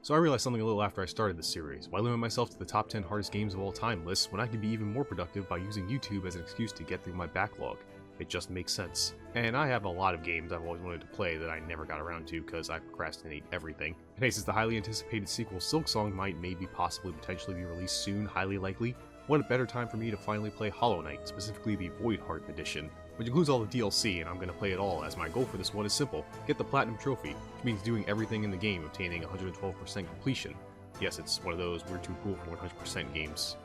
So I realized something a little after I started this series. Why limit myself to the top 10 hardest games of all time lists when I could be even more productive by using YouTube as an excuse to get through my backlog? It just makes sense. And I have a lot of games I've always wanted to play that I never got around to because I procrastinate everything. And since the highly anticipated sequel Silksong might maybe possibly potentially be released soon, highly likely, what a better time for me to finally play Hollow Knight, specifically the Voidheart Edition, which includes all the DLC, and I'm going to play it all, as my goal for this one is simple: get the Platinum Trophy, which means doing everything in the game, obtaining 112% completion. Yes, it's one of those we're too cool for 100% games.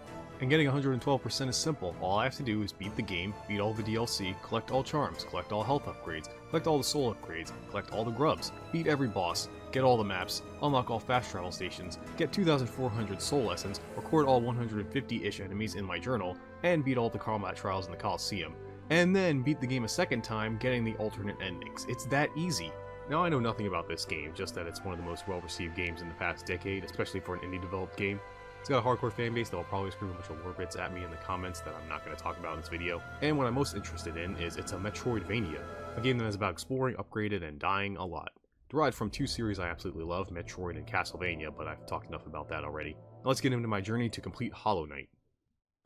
And getting 112% is simple. All I have to do is beat the game, beat all the DLC, collect all charms, collect all health upgrades, collect all the soul upgrades, collect all the grubs, beat every boss, get all the maps, unlock all fast travel stations, get 2,400 soul essence, record all 150-ish enemies in my journal, and beat all the combat trials in the Coliseum. And then beat the game a second time, getting the alternate endings. It's that easy. Now I know nothing about this game, just that it's one of the most well-received games in the past decade, especially for an indie-developed game. It's got a hardcore fanbase that will probably scream a bunch of war bits at me in the comments that I'm not going to talk about in this video. And what I'm most interested in is it's a Metroidvania, a game that is about exploring, upgraded, and dying a lot. Derived from two series I absolutely love, Metroid and Castlevania, but I've talked enough about that already. Now let's get into my journey to complete Hollow Knight.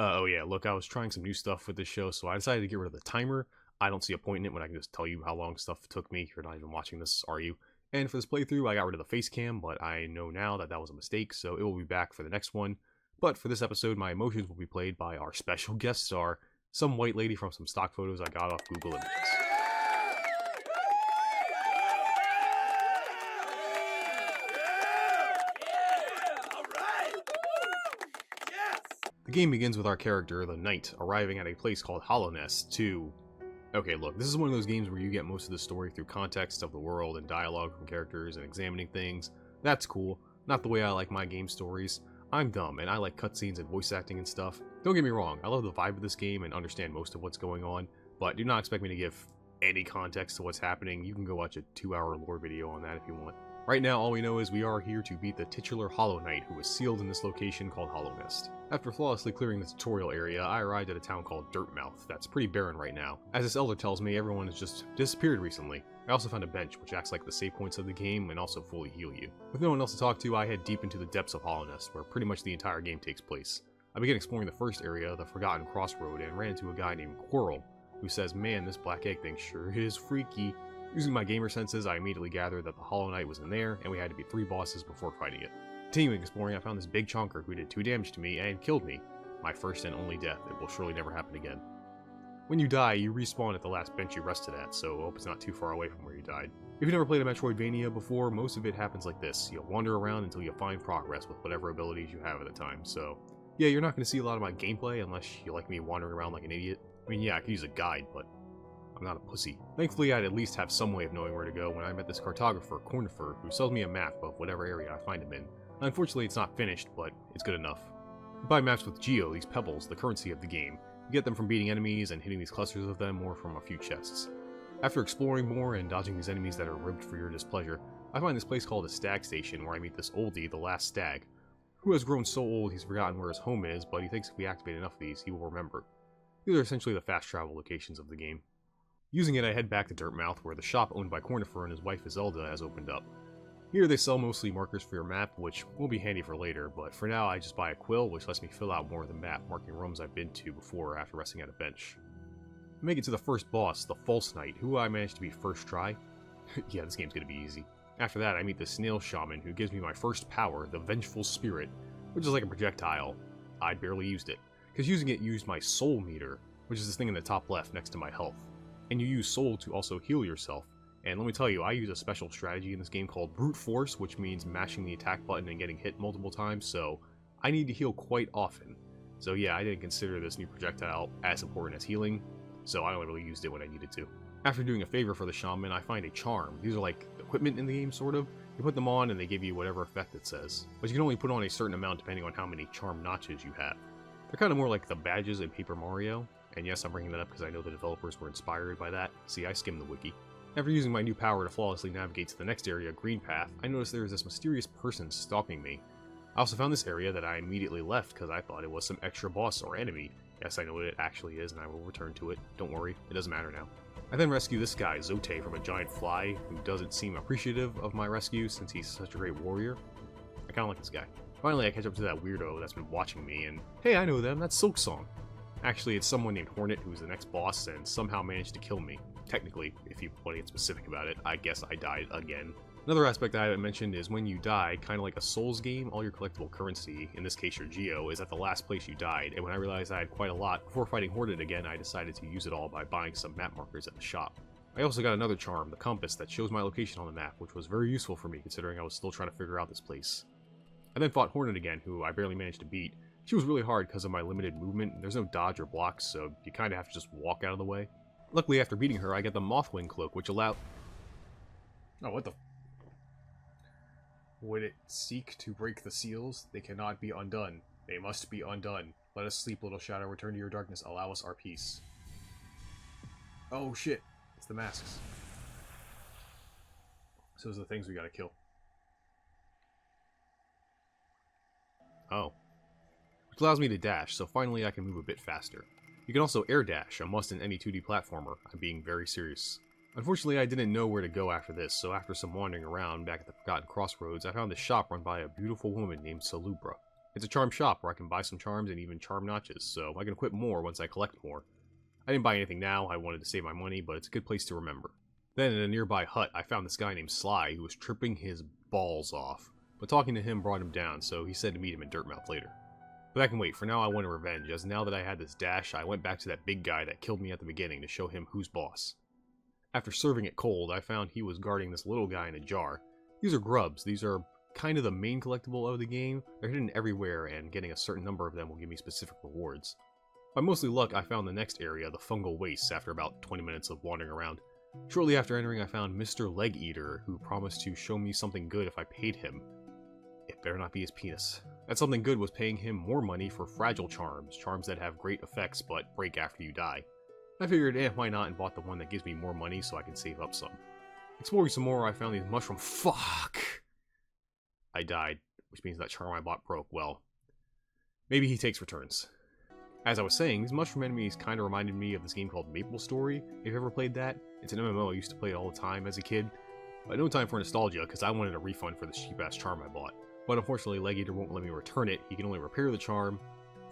Oh yeah, look, I was trying some new stuff with this show, so I decided to get rid of the timer. I don't see a point in it when I can just tell you how long stuff took me. You're not even watching this, are you? And for this playthrough, I got rid of the face cam, but I know now that that was a mistake, so it will be back for the next one. But for this episode, my emotions will be played by our special guest star, some white lady from some stock photos I got off Google Images. The game begins with our character, the Knight, arriving at a place called Hallownest to... Okay, look, this is one of those games where you get most of the story through context of the world and dialogue from characters and examining things. That's cool. Not the way I like my game stories. I'm dumb, and I like cutscenes and voice acting and stuff. Don't get me wrong, I love the vibe of this game and understand most of what's going on, but do not expect me to give any context to what's happening. You can go watch a 2-hour lore video on that if you want. Right now, all we know is we are here to beat the titular Hollow Knight, who is sealed in this location called Hallownest. After flawlessly clearing the tutorial area, I arrived at a town called Dirtmouth that's pretty barren right now. As this elder tells me, everyone has just disappeared recently. I also found a bench, which acts like the save points of the game and also fully heal you. With no one else to talk to, I head deep into the depths of Hallownest, where pretty much the entire game takes place. I began exploring the first area, the Forgotten Crossroad, and ran into a guy named Quirrell, who says, "Man, this black egg thing sure is freaky." Using my gamer senses, I immediately gathered that the Hollow Knight was in there, and we had to beat 3 bosses before fighting it. Continuing exploring, I found this big chonker who did 2 damage to me and killed me. My first and only death. It will surely never happen again. When you die, you respawn at the last bench you rested at, so hope it's not too far away from where you died. If you've never played a Metroidvania before, most of it happens like this. You'll wander around until you find progress with whatever abilities you have at the time, so... yeah, you're not going to see a lot of my gameplay unless you like me wandering around like an idiot. I mean, yeah, I could use a guide, but I'm not a pussy. Thankfully, I'd at least have some way of knowing where to go when I met this cartographer, Cornifer, who sells me a map of whatever area I find him in. Unfortunately, it's not finished, but it's good enough. You buy maps with Geo, these pebbles, the currency of the game. You get them from beating enemies and hitting these clusters of them, or from a few chests. After exploring more and dodging these enemies that are ribbed for your displeasure, I find this place called a stag station where I meet this oldie, the last stag, who has grown so old he's forgotten where his home is, but he thinks if we activate enough of these, he will remember. These are essentially the fast travel locations of the game. Using it, I head back to Dirtmouth, where the shop owned by Cornifer and his wife Zelda has opened up. Here they sell mostly markers for your map, which will be handy for later, but for now I just buy a quill, which lets me fill out more of the map, marking rooms I've been to before or after resting at a bench. I make it to the first boss, the False Knight, who I managed to beat first try. Yeah, this game's gonna be easy. After that, I meet the Snail Shaman, who gives me my first power, the Vengeful Spirit, which is like a projectile. I barely used it, because using it used my soul meter, which is this thing in the top left next to my health. And you use soul to also heal yourself. And let me tell you, I use a special strategy in this game called Brute Force, which means mashing the attack button and getting hit multiple times, so I need to heal quite often. So yeah, I didn't consider this new projectile as important as healing, so I only really used it when I needed to. After doing a favor for the shaman, I find a charm. These are like equipment in the game, sort of. You put them on and they give you whatever effect it says. But you can only put on a certain amount depending on how many charm notches you have. They're kind of more like the badges in Paper Mario. And yes, I'm bringing that up because I know the developers were inspired by that. See, I skimmed the wiki. After using my new power to flawlessly navigate to the next area, Green Path, I noticed there is this mysterious person stalking me. I also found this area that I immediately left because I thought it was some extra boss or enemy. Yes, I know what it actually is, and I will return to it. Don't worry, it doesn't matter now. I then rescue this guy, Zote, from a giant fly, who doesn't seem appreciative of my rescue since he's such a great warrior. I kinda like this guy. Finally, I catch up to that weirdo that's been watching me, and hey, I know them, that's Silksong. Actually, it's someone named Hornet who's the next boss and somehow managed to kill me. Technically, if you want to get specific about it, I guess I died again. Another aspect I haven't mentioned is when you die, kind of like a Souls game, all your collectible currency, in this case your Geo, is at the last place you died, and when I realized I had quite a lot, before fighting Hornet again, I decided to use it all by buying some map markers at the shop. I also got another charm, the compass, that shows my location on the map, which was very useful for me considering I was still trying to figure out this place. I then fought Hornet again, who I barely managed to beat. She was really hard because of my limited movement, there's no dodge or blocks, so you kinda have to just walk out of the way. Luckily, after beating her, I get the Mothwing cloak, which allowed... Oh, what the... Would it seek to break the seals? They cannot be undone. They must be undone. Let us sleep, little shadow. Return to your darkness. Allow us our peace. Oh, shit. It's the masks. So those are the things we gotta kill. Oh. Which allows me to dash, so finally I can move a bit faster. You can also air dash, a must in any 2D platformer. I'm being very serious. Unfortunately, I didn't know where to go after this, so after some wandering around back at the Forgotten Crossroads, I found this shop run by a beautiful woman named Salubra. It's a charm shop where I can buy some charms and even charm notches, so I can equip more once I collect more. I didn't buy anything now, I wanted to save my money, but it's a good place to remember. Then in a nearby hut, I found this guy named Sly who was tripping his balls off, but talking to him brought him down, so he said to meet him in Dirtmouth later. But that can wait, for now I want revenge, as now that I had this dash, I went back to that big guy that killed me at the beginning to show him who's boss. After serving it cold, I found he was guarding this little guy in a jar. These are grubs. These are kind of the main collectible of the game. They're hidden everywhere, and getting a certain number of them will give me specific rewards. By mostly luck, I found the next area, the fungal wastes, after about 20 minutes of wandering around. Shortly after entering, I found Mr. Leg Eater, who promised to show me something good if I paid him. It better not be his penis. That something good was paying him more money for fragile charms, charms that have great effects but break after you die. I figured, why not, and bought the one that gives me more money so I can save up some. Exploring some more, I found these mushroom— Fuck! I died, which means that charm I bought broke. Well, maybe he takes returns. As I was saying, these mushroom enemies kinda reminded me of this game called Maple Story. If you've ever played that, it's an MMO I used to play all the time as a kid. But no time for nostalgia, because I wanted a refund for the cheap-ass charm I bought. But unfortunately, Leg Eater won't let me return it. He can only repair the charm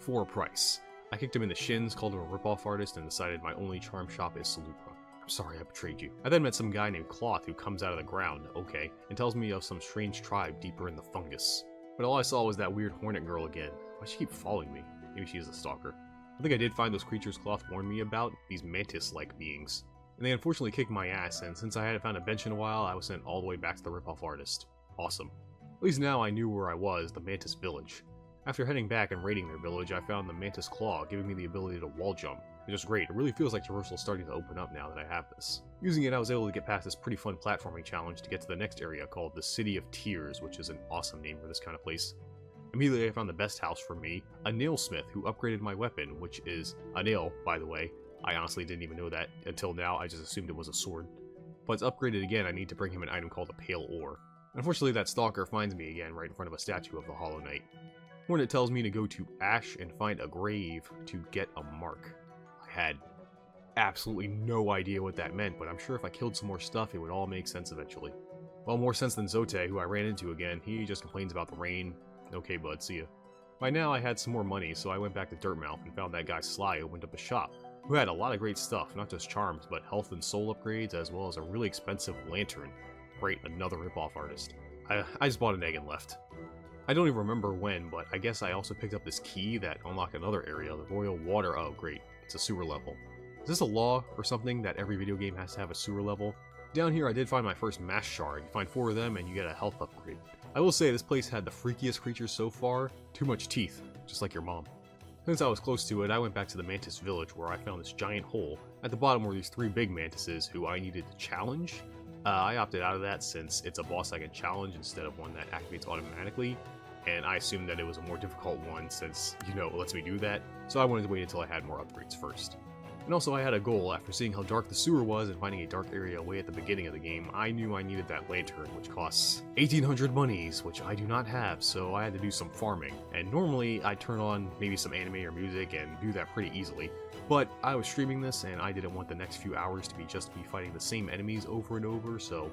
for a price. I kicked him in the shins, called him a ripoff artist, and decided my only charm shop is Salubra. I'm sorry I betrayed you. I then met some guy named Cloth who comes out of the ground, okay, and tells me of some strange tribe deeper in the fungus. But all I saw was that weird hornet girl again. Why'd she keep following me? Maybe she is a stalker. I think I did find those creatures Cloth warned me about, these mantis-like beings. And they unfortunately kicked my ass, and since I hadn't found a bench in a while, I was sent all the way back to the ripoff artist. Awesome. At least now I knew where I was, the Mantis Village. After heading back and raiding their village, I found the Mantis Claw, giving me the ability to wall jump. Which is great, it really feels like Jerusalem's starting to open up now that I have this. Using it, I was able to get past this pretty fun platforming challenge to get to the next area called the City of Tears, which is an awesome name for this kind of place. Immediately I found the best house for me, a nailsmith who upgraded my weapon, which is a nail, by the way. I honestly didn't even know that until now, I just assumed it was a sword. But it's upgraded again, I need to bring him an item called a Pale Ore. Unfortunately, that stalker finds me again right in front of a statue of the Hollow Knight. Hornet tells me to go to Ash and find a grave to get a mark. I had absolutely no idea what that meant, but I'm sure if I killed some more stuff, it would all make sense eventually. Well, more sense than Zote, who I ran into again. He just complains about the rain. Okay, bud, see ya. By now, I had some more money, so I went back to Dirtmouth and found that guy Sly opened up a shop, who had a lot of great stuff, not just charms, but health and soul upgrades, as well as a really expensive lantern. Great, another ripoff artist. I just bought an egg and left. I don't even remember when, but I guess I also picked up this key that unlocked another area, the Royal Water— oh great, it's a sewer level. Is this a law or something that every video game has to have a sewer level? Down here I did find my first mass shard. You find 4 of them and you get a health upgrade. I will say this place had the freakiest creatures so far. Too much teeth, just like your mom. Since I was close to it, I went back to the Mantis Village where I found this giant hole. At the bottom were these 3 big mantises who I needed to challenge. I opted out of that since it's a boss I can challenge instead of one that activates automatically, and I assumed that it was a more difficult one since, you know, it lets me do that, so I wanted to wait until I had more upgrades first. And also I had a goal. After seeing how dark the sewer was and finding a dark area way at the beginning of the game, I knew I needed that lantern, which costs 1,800 monies, which I do not have, so I had to do some farming. And normally I'd turn on maybe some anime or music and do that pretty easily, but I was streaming this and I didn't want the next few hours to be just me fighting the same enemies over and over, so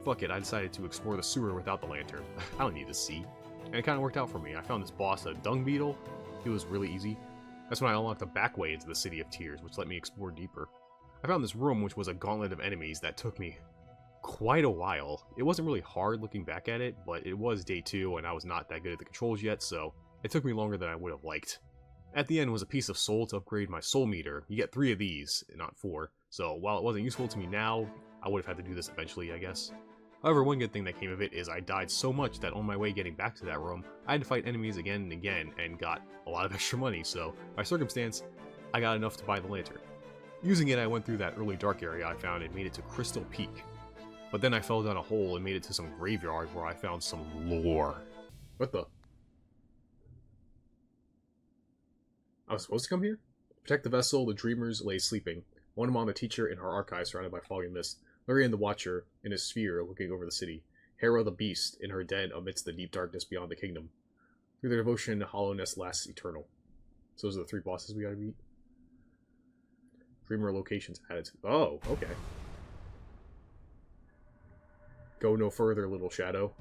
fuck it, I decided to explore the sewer without the lantern. I don't need to see. and it kind of worked out for me. I found this boss, a dung beetle. It was really easy. That's when I unlocked the back way into the City of Tears, which let me explore deeper. I found this room, which was a gauntlet of enemies that took me quite a while. It wasn't really hard looking back at it, but it was day 2, and I was not that good at the controls yet, so it took me longer than I would have liked. At the end was a piece of soul to upgrade my soul meter. You get 3 of these, not 4, so while it wasn't useful to me now, I would have had to do this eventually, I guess. However, one good thing that came of it is I died so much that on my way getting back to that room, I had to fight enemies again and again, and got a lot of extra money, so by circumstance, I got enough to buy the lantern. Using it, I went through that early dark area I found and made it to Crystal Peak. But then I fell down a hole and made it to some graveyard where I found some lore. What the? I was supposed to come here? Protect the vessel, the dreamers lay sleeping. One the teacher in her archive surrounded by fog and mist. Lurian the watcher in his sphere looking over the city. Hera the beast in her den amidst the deep darkness beyond the kingdom. Through their devotion, hollowness lasts eternal. So those are the 3 bosses we gotta beat. Dreamer locations added to... Oh, okay. Go no further, little shadow.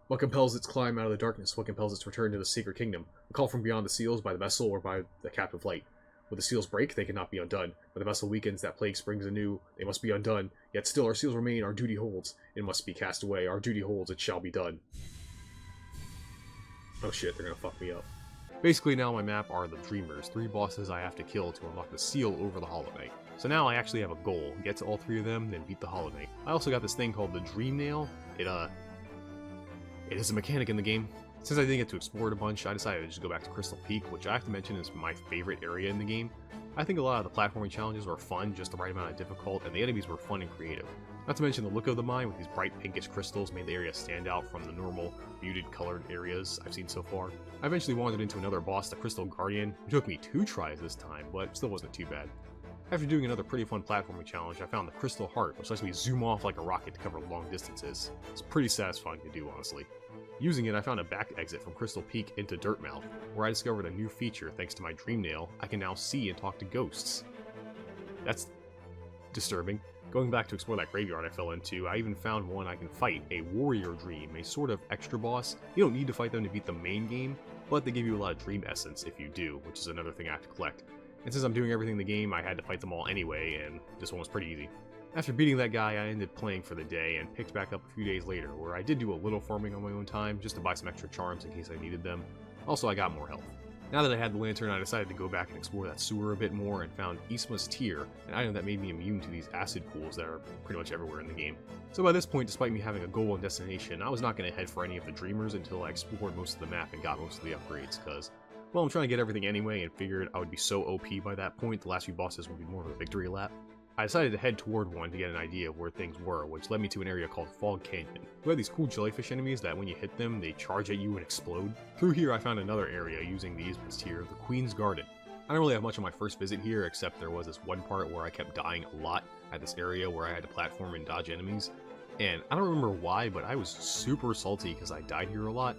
What compels its climb out of the darkness? What compels its return to the sacred kingdom? A call from beyond the seals by the vessel or by the captive light. Will the seals break? They cannot be undone. When the vessel weakens, that plague springs anew. They must be undone. Yet still our seals remain. Our duty holds. It must be cast away. Our duty holds. It shall be done. Oh shit, they're gonna fuck me up. Basically now my map are the Dreamers, 3 bosses I have to kill to unlock the seal over the Hollow Knight. So now I actually have a goal, get to all 3 of them, then beat the Hollow Knight. I also got this thing called the Dream Nail. It is a mechanic in the game. Since I didn't get to explore it a bunch, I decided to just go back to Crystal Peak, which I have to mention is my favorite area in the game. I think a lot of the platforming challenges were fun, just the right amount of difficult, and the enemies were fun and creative. Not to mention the look of the mine with these bright pinkish crystals made the area stand out from the normal, muted colored areas I've seen so far. I eventually wandered into another boss, the Crystal Guardian. It took me 2 tries this time, but still wasn't too bad. After doing another pretty fun platforming challenge, I found the Crystal Heart, which lets me zoom off like a rocket to cover long distances. It's pretty satisfying to do, honestly. Using it, I found a back exit from Crystal Peak into Dirtmouth, where I discovered a new feature thanks to my Dream Nail. I can now see and talk to ghosts. That's disturbing. Going back to explore that graveyard I fell into, I even found one I can fight, a Warrior Dream, a sort of extra boss. You don't need to fight them to beat the main game, but they give you a lot of dream essence if you do, which is another thing I have to collect. And since I'm doing everything in the game, I had to fight them all anyway, and this one was pretty easy. After beating that guy, I ended playing for the day and picked back up a few days later, where I did do a little farming on my own time, just to buy some extra charms in case I needed them. Also, I got more health. Now that I had the lantern, I decided to go back and explore that sewer a bit more and found Isma's Tear, an item that made me immune to these acid pools that are pretty much everywhere in the game. So by this point, despite me having a goal and destination, I was not going to head for any of the Dreamers until I explored most of the map and got most of the upgrades, because, well, I'm trying to get everything anyway and figured I would be so OP by that point, the last few bosses would be more of a victory lap. I decided to head toward one to get an idea of where things were, which led me to an area called Fog Canyon. We had these cool jellyfish enemies that when you hit them, they charge at you and explode. Through here I found another area using the Isma's Tear, the Queen's Garden. I don't really have much on my first visit here, except there was this one part where I kept dying a lot at this area where I had to platform and dodge enemies. And I don't remember why, but I was super salty because I died here a lot.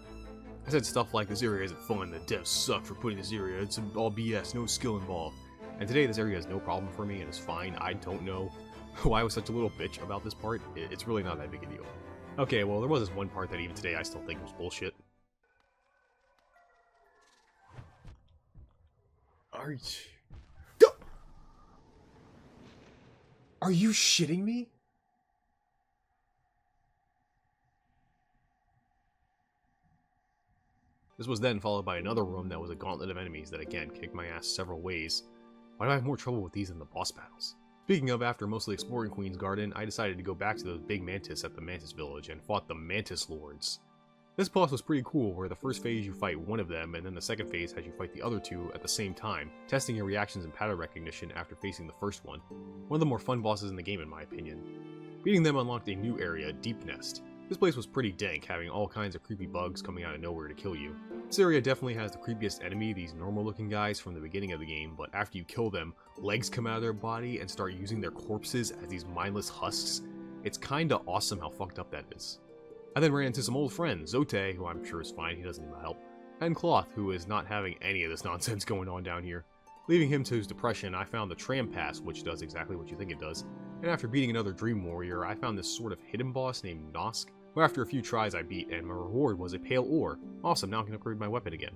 I said stuff like, this area isn't fun, the devs suck for putting this area, it's all BS, no skill involved. And today this area is no problem for me and it's fine. I don't know why I was such a little bitch about this part. It's really not that big a deal. Okay, well there was this one part that even today I still think was bullshit. Are you shitting me? This was then followed by another room that was a gauntlet of enemies that again kicked my ass several ways. Why do I have more trouble with these than the boss battles? Speaking of, after mostly exploring Queen's Garden, I decided to go back to the big mantis at the Mantis Village and fought the Mantis Lords. This boss was pretty cool, where the first phase you fight one of them, and then the second phase has you fight the other 2 at the same time, testing your reactions and pattern recognition after facing the first one. One of the more fun bosses in the game in my opinion. Beating them unlocked a new area, Deep Nest. This place was pretty dank, having all kinds of creepy bugs coming out of nowhere to kill you. This area definitely has the creepiest enemy, these normal looking guys from the beginning of the game, but after you kill them, legs come out of their body and start using their corpses as these mindless husks. It's kinda awesome how fucked up that is. I then ran into some old friends, Zote, who I'm sure is fine, he doesn't need my help, and Cloth, who is not having any of this nonsense going on down here. Leaving him to his depression, I found the Tram Pass, which does exactly what you think it does, and after beating another Dream Warrior, I found this sort of hidden boss named Nosk. Well, after a few tries I beat, and my reward was a pale ore. Awesome, now I can upgrade my weapon again.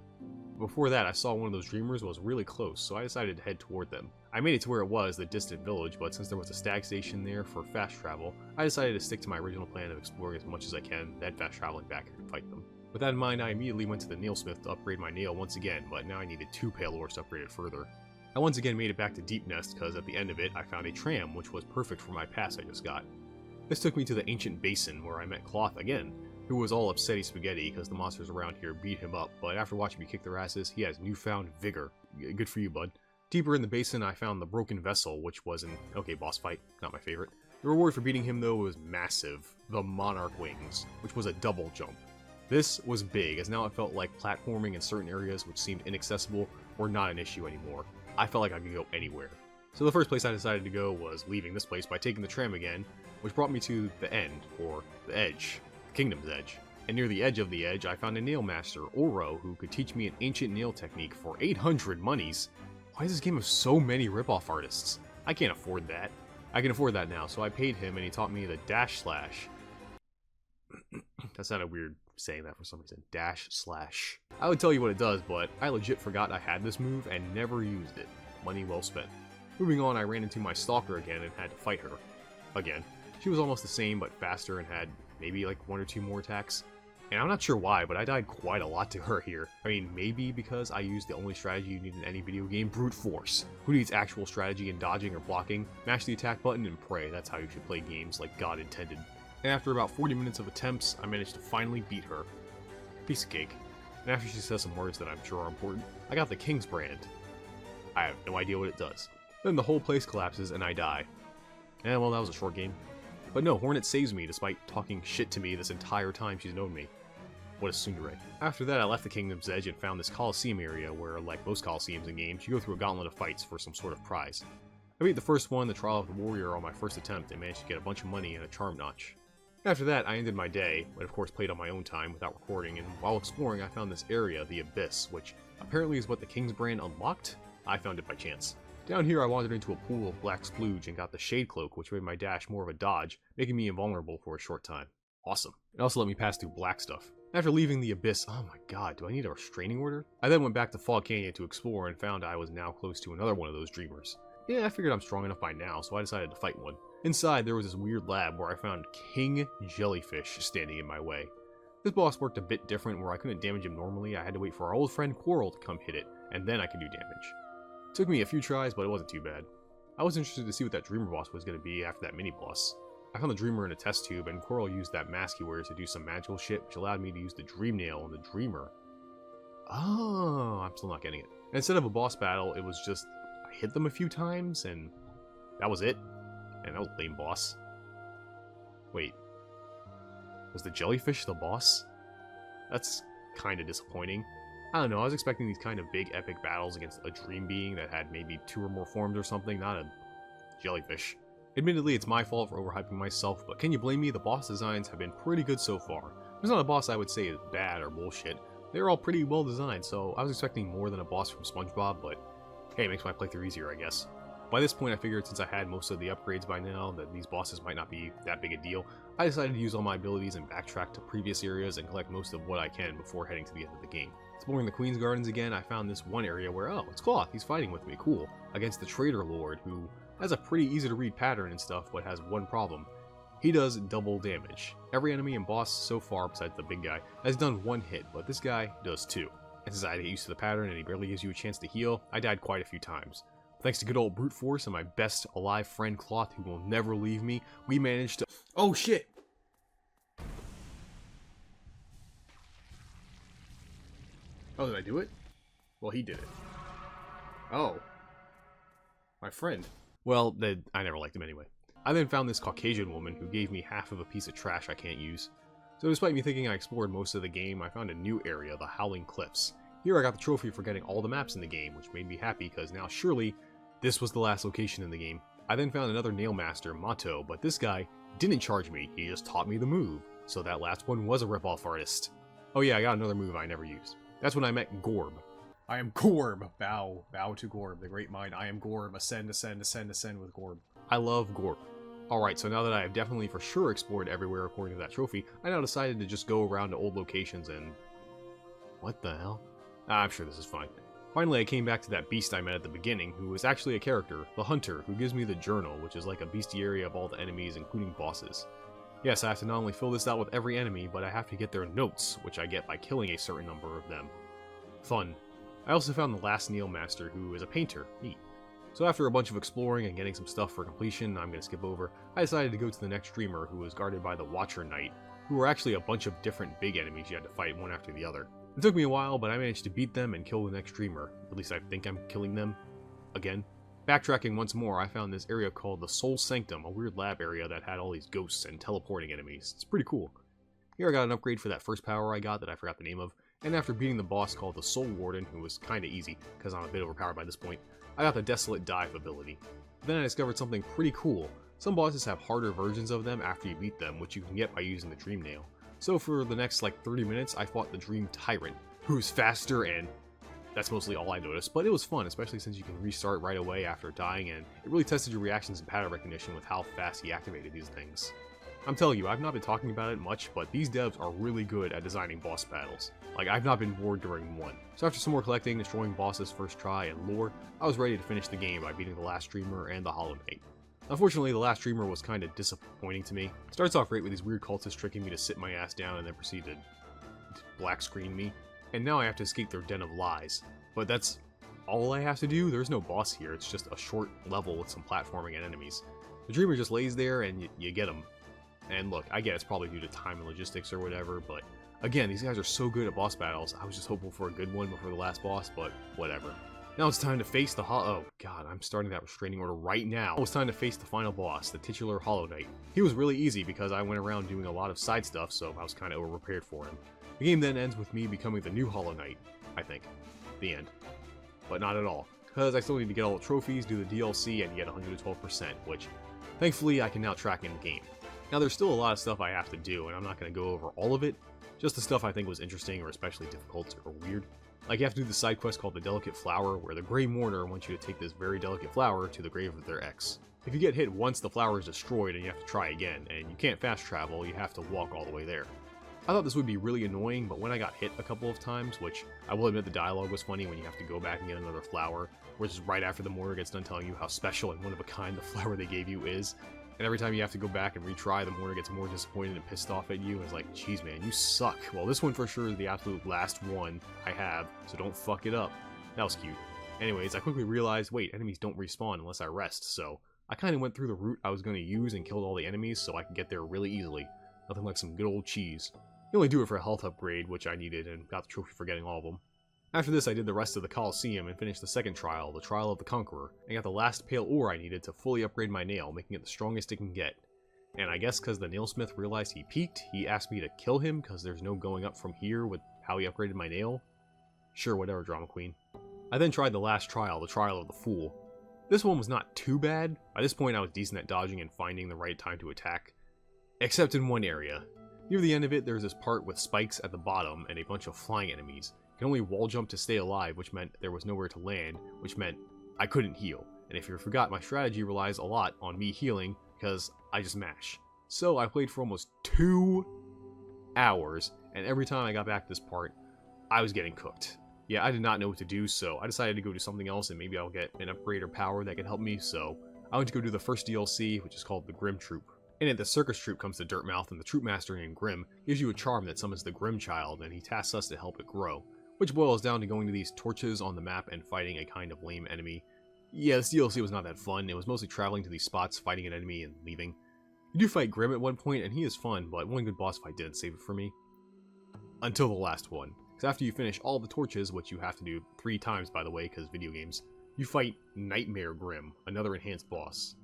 Before that, I saw one of those dreamers was really close, so I decided to head toward them. I made it to where it was, the distant village, but since there was a stag station there for fast travel, I decided to stick to my original plan of exploring as much as I can, then fast traveling back and fight them. With that in mind, I immediately went to the nailsmith to upgrade my nail once again, but now I needed 2 pale ores to upgrade it further. I once again made it back to Deep Nest because at the end of it, I found a tram, which was perfect for my pass I just got. This took me to the ancient basin where I met Cloth again, who was all upsetty spaghetti because the monsters around here beat him up, but after watching me kick their asses, he has newfound vigor. Good for you, bud. Deeper in the basin, I found the broken vessel, which was an okay boss fight, not my favorite. The reward for beating him though was massive, the Monarch Wings, which was a double jump. This was big, as now it felt like platforming in certain areas which seemed inaccessible were not an issue anymore. I felt like I could go anywhere. So the first place I decided to go was leaving this place by taking the tram again, which brought me to the end, or the edge, the kingdom's edge. And near the edge, I found a nail master, Oro, who could teach me an ancient nail technique for 800 monies. Why is this game of so many ripoff artists? I can't afford that. I can afford that now, so I paid him and he taught me the dash slash. That sounded weird saying that for some reason. Dash slash. I would tell you what it does, but I legit forgot I had this move and never used it. Money well spent. Moving on, I ran into my stalker again and had to fight her. Again. She was almost the same, but faster and had maybe like 1 or 2 more attacks. And I'm not sure why, but I died quite a lot to her here. I mean, maybe because I used the only strategy you need in any video game, brute force. Who needs actual strategy in dodging or blocking? Mash the attack button and pray. That's how you should play games like God intended. And after about 40 minutes of attempts, I managed to finally beat her. Piece of cake. And after she says some words that I'm sure are important, I got the King's Brand. I have no idea what it does. Then the whole place collapses and I die. And well, that was a short game. But no, Hornet saves me despite talking shit to me this entire time she's known me. What a tsundere. After that, I left the Kingdom's Edge and found this Coliseum area where, like most Coliseums in games, you go through a gauntlet of fights for some sort of prize. I beat the first one, the Trial of the Warrior, on my first attempt and managed to get a bunch of money and a charm notch. After that, I ended my day, but of course played on my own time without recording, and while exploring I found this area, the Abyss, which apparently is what the King's Brand unlocked? I found it by chance. Down here I wandered into a pool of black splooge and got the Shade Cloak, which made my dash more of a dodge, making me invulnerable for a short time. Awesome. It also let me pass through black stuff. After leaving the Abyss, oh my god, do I need a restraining order? I then went back to Fog Canyon to explore and found I was now close to another one of those dreamers. Yeah, I figured I'm strong enough by now, so I decided to fight one. Inside, there was this weird lab where I found King Jellyfish standing in my way. This boss worked a bit different, where I couldn't damage him normally. I had to wait for our old friend Quarrel to come hit it, and then I could do damage. It took me a few tries, but it wasn't too bad. I was interested to see what that Dreamer boss was going to be after that mini-boss. I found the Dreamer in a test tube, and Quarrel used that mask he wears to do some magical shit, which allowed me to use the Dream Nail on the Dreamer. Oh, I'm still not getting it. And instead of a boss battle, it was just, I hit them a few times, and that was it. And that was a lame boss. Wait. Was the jellyfish the boss? That's kind of disappointing. I don't know, I was expecting these kind of big epic battles against a dream being that had maybe 2 or more forms or something, not a jellyfish. Admittedly, it's my fault for overhyping myself, but can you blame me? The boss designs have been pretty good so far. There's not a boss I would say is bad or bullshit. They're all pretty well designed, so I was expecting more than a boss from SpongeBob, but hey, it makes my playthrough easier, I guess. By this point, I figured since I had most of the upgrades by now, that these bosses might not be that big a deal. I decided to use all my abilities and backtrack to previous areas and collect most of what I can before heading to the end of the game. Exploring the Queen's Gardens again, I found this one area where, oh, it's Cloth, he's fighting with me, cool, against the Trader Lord, who has a pretty easy to read pattern and stuff, but has one problem. He does double damage. Every enemy and boss so far, besides the big guy, has done 1 hit, but this guy does 2. And since I had to get used to the pattern and he barely gives you a chance to heal, I died quite a few times. Thanks to good old brute force and my best alive friend Cloth, who will never leave me, we managed to— oh shit! Oh, did I do it? Well, he did it. Oh. My friend. Well, I never liked him anyway. I then found this Caucasian woman who gave me half of a piece of trash I can't use. So despite me thinking I explored most of the game, I found a new area, the Howling Cliffs. Here I got the trophy for getting all the maps in the game, which made me happy because now surely this was the last location in the game. I then found another nail master, Mato, but this guy didn't charge me, he just taught me the move. So that last one was a ripoff artist. Oh yeah, I got another move I never used. That's when I met Gorb. I am Gorb. Bow to Gorb, the great mind. I am Gorb. Ascend, ascend, ascend, ascend with Gorb. I love Gorb. Alright, so now that I have definitely for sure explored everywhere according to that trophy, I now decided to just go around to old locations and... What the hell? I'm sure this is fine. Finally, I came back to that beast I met at the beginning, who was actually a character, the Hunter, who gives me the journal, which is like a bestiary of all the enemies, including bosses. Yes, I have to not only fill this out with every enemy, but I have to get their notes, which I get by killing a certain number of them. Fun. I also found the last Neil Master, who is a painter. Neat. So after a bunch of exploring and getting some stuff for completion I'm going to skip over, I decided to go to the next dreamer, who was guarded by the Watcher Knight, who were actually a bunch of different big enemies you had to fight one after the other. It took me a while, but I managed to beat them and kill the next dreamer. At least I think I'm killing them. Again. Backtracking once more, I found this area called the Soul Sanctum, a weird lab area that had all these ghosts and teleporting enemies. It's pretty cool. Here I got an upgrade for that first power I got that I forgot the name of, and after beating the boss called the Soul Warden, who was kinda easy, because I'm a bit overpowered by this point, I got the Desolate Dive ability. Then I discovered something pretty cool. Some bosses have harder versions of them after you beat them, which you can get by using the Dream Nail. So for the next like 30 minutes, I fought the Dream Tyrant, who's faster, and that's mostly all I noticed, but it was fun, especially since you can restart right away after dying, and it really tested your reactions and pattern recognition with how fast he activated these things. I'm telling you, I've not been talking about it much, but these devs are really good at designing boss battles. Like, I've not been bored during one. So after some more collecting, destroying bosses first try, and lore, I was ready to finish the game by beating the last Dreamer and the Hollow Knight. Unfortunately, the last Dreamer was kinda disappointing to me. It starts off great with these weird cultists tricking me to sit my ass down and then proceed to black screen me. And now I have to escape their den of lies. But that's all I have to do. There's no boss here, it's just a short level with some platforming and enemies. The Dreamer just lays there and you get him. And look, I get it's probably due to time and logistics or whatever, but again, these guys are so good at boss battles. I was just hopeful for a good one before the last boss, but whatever. Now it's time to face the oh god, I'm starting that restraining order right now. It's time to face the final boss, the titular Hollow Knight. He was really easy because I went around doing a lot of side stuff, so I was kinda over-prepared for him. The game then ends with me becoming the new Hollow Knight, I think. The end. But not at all, because I still need to get all the trophies, do the DLC, and get 112%, which thankfully I can now track in the game. Now there's still a lot of stuff I have to do, and I'm not going to go over all of it, just the stuff I think was interesting or especially difficult or weird. Like you have to do the side quest called the Delicate Flower, where the Grey Mourner wants you to take this very delicate flower to the grave of their ex. If you get hit once, the flower is destroyed and you have to try again, and you can't fast travel, you have to walk all the way there. I thought this would be really annoying, but when I got hit a couple of times, which I will admit the dialogue was funny when you have to go back and get another flower, which is right after the mourner gets done telling you how special and one of a kind the flower they gave you is, and every time you have to go back and retry, the mourner gets more disappointed and pissed off at you, and is like, jeez man, you suck. Well, this one for sure is the absolute last one I have, so don't fuck it up. That was cute. Anyways, I quickly realized, wait, enemies don't respawn unless I rest, so I kinda went through the route I was going to use and killed all the enemies so I could get there really easily. Nothing like some good old cheese. You only do it for a health upgrade, which I needed, and got the trophy for getting all of them. After this, I did the rest of the Colosseum and finished the second trial, the Trial of the Conqueror, and got the last pale ore I needed to fully upgrade my nail, making it the strongest it can get. And I guess because the nailsmith realized he peaked, he asked me to kill him because there's no going up from here with how he upgraded my nail. Sure, whatever, drama queen. I then tried the last trial, the Trial of the Fool. This one was not too bad. By this point, I was decent at dodging and finding the right time to attack. Except in one area. Near the end of it, there's this part with spikes at the bottom and a bunch of flying enemies. You can only wall jump to stay alive, which meant there was nowhere to land, which meant I couldn't heal. And if you forgot, my strategy relies a lot on me healing, because I just mash. So I played for almost 2 hours, and every time I got back to this part, I was getting cooked. Yeah, I did not know what to do, so I decided to go do something else, and maybe I'll get an upgrade or power that can help me, so I went to go do the first DLC, which is called the Grim Troop. In it, the circus troupe comes to Dirtmouth, and the troop master named Grim gives you a charm that summons the Grim Child, and he tasks us to help it grow, which boils down to going to these torches on the map and fighting a kind of lame enemy. Yeah, this DLC was not that fun. It was mostly traveling to these spots, fighting an enemy, and leaving. You do fight Grim at one point, and he is fun, but one good boss fight didn't save it for me. Until the last one. Because after you finish all the torches, which you have to do 3 times by the way, because video games, you fight Nightmare Grim, another enhanced boss.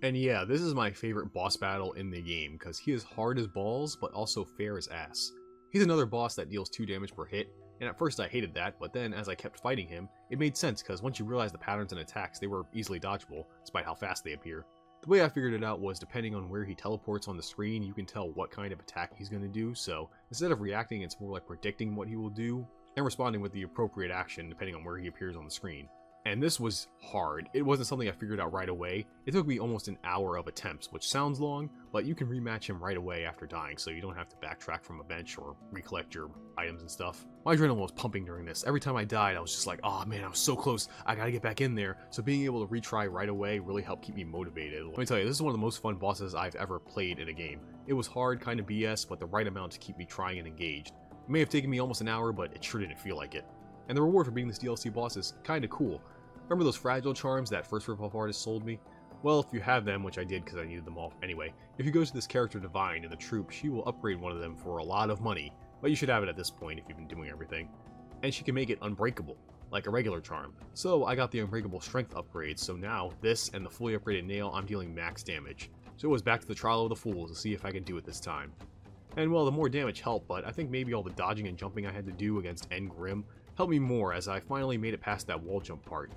And yeah, this is my favorite boss battle in the game, because he is hard as balls, but also fair as ass. He's another boss that deals 2 damage per hit, and at first I hated that, but then as I kept fighting him, it made sense, because once you realize the patterns and attacks, they were easily dodgeable, despite how fast they appear. The way I figured it out was, depending on where he teleports on the screen, you can tell what kind of attack he's going to do, so instead of reacting, it's more like predicting what he will do, and responding with the appropriate action depending on where he appears on the screen. And this was hard. It wasn't something I figured out right away. It took me almost an hour of attempts, which sounds long, but you can rematch him right away after dying, so you don't have to backtrack from a bench or recollect your items and stuff. My adrenaline was pumping during this. Every time I died, I was just like, oh man, I was so close. I gotta get back in there. So being able to retry right away really helped keep me motivated. Let me tell you, this is one of the most fun bosses I've ever played in a game. It was hard, kind of BS, but the right amount to keep me trying and engaged. It may have taken me almost an hour, but it sure didn't feel like it. And the reward for beating this DLC boss is kinda cool. Remember those fragile charms that first ripoff artist sold me? Well, if you have them, which I did because I needed them all anyway, if you go to this character Divine in the troop, she will upgrade one of them for a lot of money, but you should have it at this point if you've been doing everything. And she can make it unbreakable, like a regular charm. So I got the unbreakable strength upgrade, so now this and the fully upgraded nail, I'm dealing max damage. So it was back to the trial of the fools to see if I can do it this time. And well, the more damage helped, but I think maybe all the dodging and jumping I had to do against End Grim helped me more as I finally made it past that wall jump part.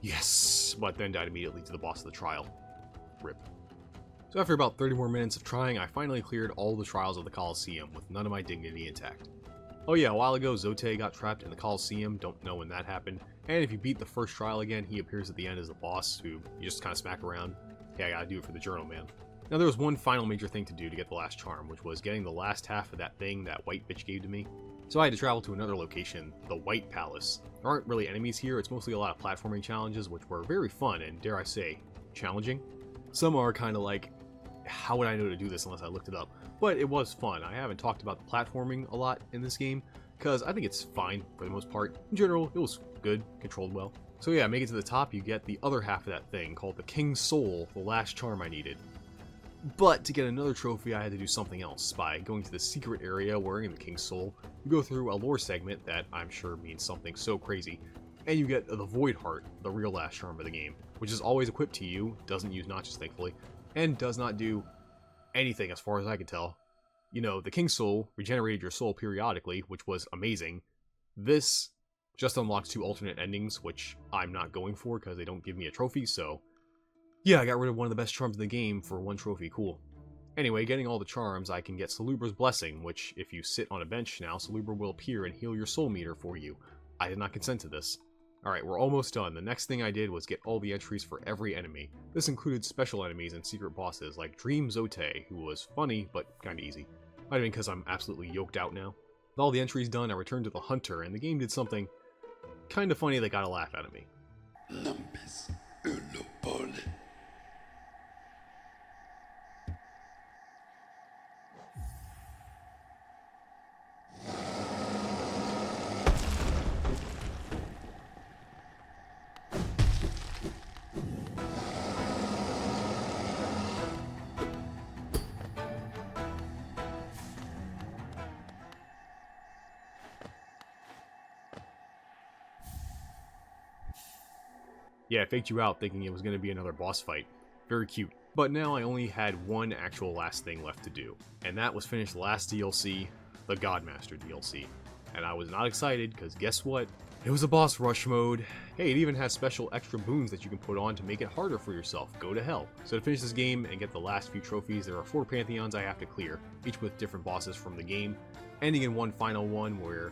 Yes, but then died immediately to the boss of the trial. RIP. So after about 30 more minutes of trying, I finally cleared all the trials of the Colosseum with none of my dignity intact. Oh yeah, a while ago Zote got trapped in the Colosseum, don't know when that happened, and if you beat the first trial again, he appears at the end as the boss, who you just kind of smack around. Hey, I gotta do it for the journal, man. Now there was one final major thing to do to get the last charm, which was getting the last half of that thing that white bitch gave to me. So I had to travel to another location, the White Palace. There aren't really enemies here, it's mostly a lot of platforming challenges, which were very fun and, dare I say, challenging. Some are kind of like, how would I know to do this unless I looked it up? But it was fun. I haven't talked about the platforming a lot in this game, because I think it's fine for the most part. In general, it was good, controlled well. So yeah, make it to the top, you get the other half of that thing, called the King's Soul, the last charm I needed. But to get another trophy, I had to do something else by going to the secret area wearing the King's Soul. You go through a lore segment that I'm sure means something so crazy, and you get the Voidheart, the real last charm of the game, which is always equipped to you, doesn't use notches thankfully, and does not do anything as far as I can tell. You know, the King's Soul regenerated your soul periodically, which was amazing. This just unlocks 2 alternate endings, which I'm not going for because they don't give me a trophy, so yeah, I got rid of one of the best charms in the game for 1 trophy, cool. Anyway, getting all the charms, I can get Salubra's Blessing, which, if you sit on a bench now, Salubra will appear and heal your soul meter for you. I did not consent to this. Alright, we're almost done. The next thing I did was get all the entries for every enemy. This included special enemies and secret bosses, like Dream Zote, who was funny, but kinda easy. Might have been because I'm absolutely yoked out now. With all the entries done, I returned to the Hunter, and the game did something kinda funny that got a laugh out of me. Lumpus Unopole. Yeah, I faked you out thinking it was going to be another boss fight. Very cute. But now I only had one actual last thing left to do, and that was finish the last DLC, the Godmaster DLC. And I was not excited, because guess what? It was a boss rush mode. Hey, it even has special extra boons that you can put on to make it harder for yourself. Go to hell. So to finish this game and get the last few trophies, there are 4 Pantheons I have to clear, each with different bosses from the game, ending in one final one where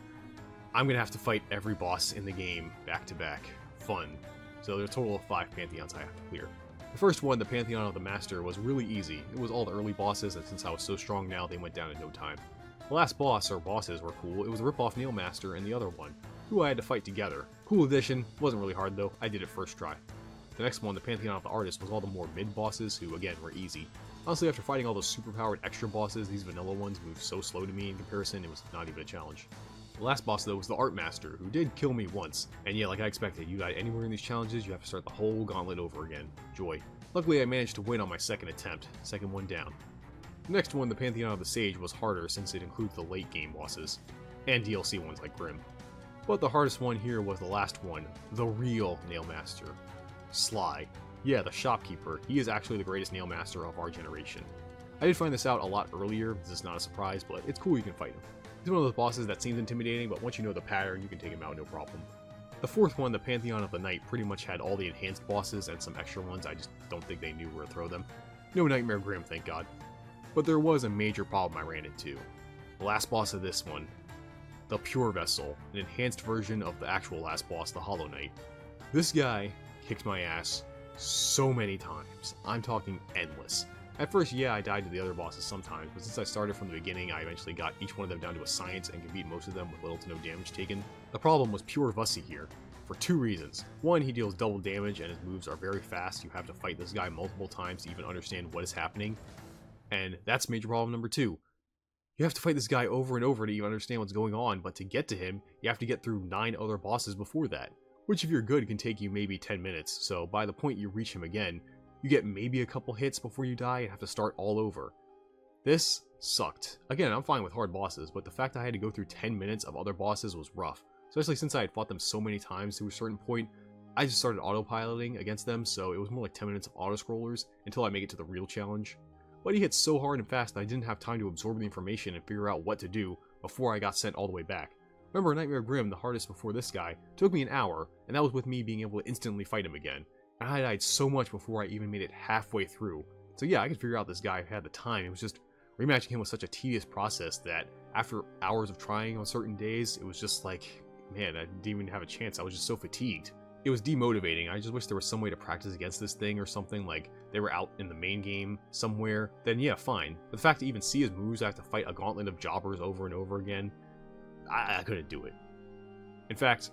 I'm going to have to fight every boss in the game back to back. Fun. So there's a total of 5 Pantheons I have to clear. The first one, the Pantheon of the Master, was really easy. It was all the early bosses, and since I was so strong now, they went down in no time. The last boss, or bosses, were cool. It was a rip-off Nail Master and the other one, who I had to fight together. Cool addition, wasn't really hard though, I did it first try. The next one, the Pantheon of the Artist, was all the more mid-bosses, who again were easy. Honestly, after fighting all those superpowered extra bosses, these vanilla ones moved so slow to me in comparison, it was not even a challenge. The last boss though was the Art Master, who did kill me once, and yeah, like I expected, you die anywhere in these challenges, you have to start the whole gauntlet over again. Joy. Luckily I managed to win on my second attempt, second one down. The next one, the Pantheon of the Sage, was harder since it includes the late game bosses, and DLC ones like Grim. But the hardest one here was the last one, the real Nail Master, Sly. Yeah, the shopkeeper, he is actually the greatest Nail Master of our generation. I did find this out a lot earlier, this is not a surprise, but it's cool you can fight him. He's one of those bosses that seems intimidating, but once you know the pattern, you can take him out no problem. The fourth one, the Pantheon of the Night, pretty much had all the enhanced bosses and some extra ones, I just don't think they knew where to throw them. No Nightmare Grim, thank god. But there was a major problem I ran into. The last boss of this one, the Pure Vessel, an enhanced version of the actual last boss, the Hollow Knight. This guy kicked my ass so many times. I'm talking endless. At first, yeah, I died to the other bosses sometimes, but since I started from the beginning, I eventually got each one of them down to a science and could beat most of them with little to no damage taken. The problem was pure Vussy here, for two reasons. One, he deals double damage and his moves are very fast. You have to fight this guy multiple times to even understand what is happening. And that's major problem number two. You have to fight this guy over and over to even understand what's going on, but to get to him, you have to get through 9 other bosses before that, which if you're good can take you maybe 10 minutes, so by the point you reach him again, you get maybe a couple hits before you die and have to start all over. This sucked. Again, I'm fine with hard bosses, but the fact I had to go through 10 minutes of other bosses was rough, especially since I had fought them so many times to a certain point. I just started autopiloting against them, so it was more like 10 minutes of auto-scrollers until I make it to the real challenge. But he hit so hard and fast that I didn't have time to absorb the information and figure out what to do before I got sent all the way back. Remember, Nightmare Grim, the hardest before this guy, took me an hour, and that was with me being able to instantly fight him again. And I died so much before I even made it halfway through. So yeah, I could figure out this guy if I had the time. It was just, rematching him was such a tedious process that after hours of trying on certain days, it was just like, man, I didn't even have a chance. I was just so fatigued. It was demotivating. I just wish there was some way to practice against this thing or something, like they were out in the main game somewhere. Then yeah, fine. But the fact to even see his moves, I have to fight a gauntlet of jobbers over and over again. I couldn't do it. In fact,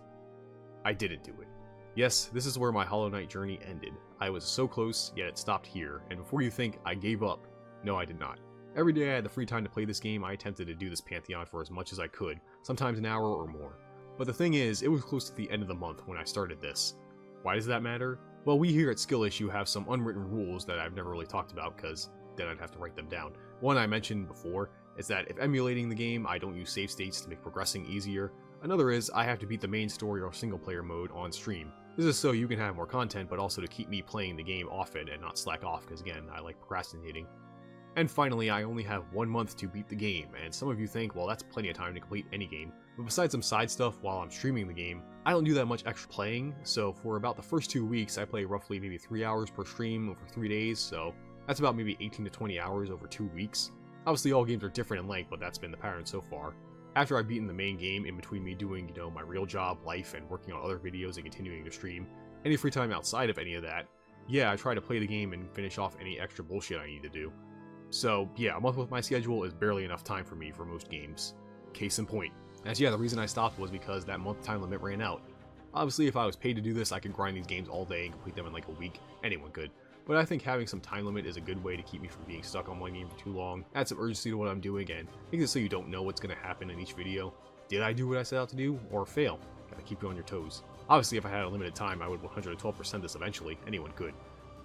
I didn't do it. Yes, this is where my Hollow Knight journey ended. I was so close, yet it stopped here, and before you think I gave up, no I did not. Every day I had the free time to play this game, I attempted to do this Pantheon for as much as I could, sometimes an hour or more. But the thing is, it was close to the end of the month when I started this. Why does that matter? Well, we here at Skill Issue have some unwritten rules that I've never really talked about, because then I'd have to write them down. One I mentioned before is that if emulating the game, I don't use save states to make progressing easier. Another is, I have to beat the main story or single player mode on stream. This is so you can have more content, but also to keep me playing the game often and not slack off, because again, I like procrastinating. And finally, I only have 1 month to beat the game, and some of you think, well, that's plenty of time to complete any game. But besides some side stuff while I'm streaming the game, I don't do that much extra playing, so for about the first 2 weeks, I play roughly maybe 3 hours per stream over 3 days, so that's about maybe 18 to 20 hours over 2 weeks. Obviously, all games are different in length, but that's been the pattern so far. After I've beaten the main game, in between me doing, my real job, life, and working on other videos and continuing to stream, any free time outside of any of that, yeah, I try to play the game and finish off any extra bullshit I need to do. So, yeah, a month with my schedule is barely enough time for me for most games. Case in point. As yeah, the reason I stopped was because that month time limit ran out. Obviously, if I was paid to do this, I could grind these games all day and complete them in like a week. Anyone could. But I think having some time limit is a good way to keep me from being stuck on one game for too long, add some urgency to what I'm doing, and makes it so you don't know what's going to happen in each video. Did I do what I set out to do, or fail? Gotta keep you on your toes. Obviously, if I had a limited time, I would 112% this eventually. Anyone could.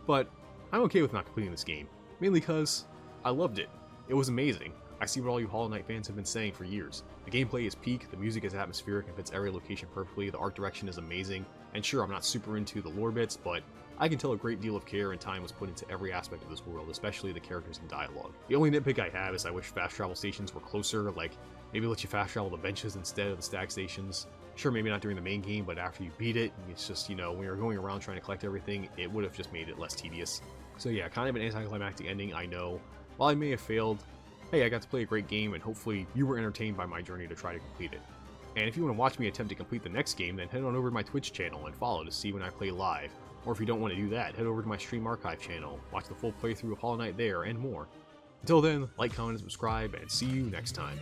But I'm okay with not completing this game, mainly because I loved it. It was amazing. I see what all you Hollow Knight fans have been saying for years. The gameplay is peak, the music is atmospheric and fits every location perfectly, the art direction is amazing, and sure, I'm not super into the lore bits, but I can tell a great deal of care and time was put into every aspect of this world, especially the characters and dialogue. The only nitpick I have is I wish fast travel stations were closer, like maybe let you fast travel the benches instead of the stag stations. Sure, maybe not during the main game, but after you beat it, it's just, when you're going around trying to collect everything, it would have just made it less tedious. So yeah, kind of an anticlimactic ending, I know. While I may have failed, hey, I got to play a great game, and hopefully you were entertained by my journey to try to complete it. And if you want to watch me attempt to complete the next game, then head on over to my Twitch channel and follow to see when I play live. Or if you don't want to do that, head over to my Stream Archive channel, watch the full playthrough of Hollow Knight there, and more. Until then, like, comment, and subscribe, and see you next time.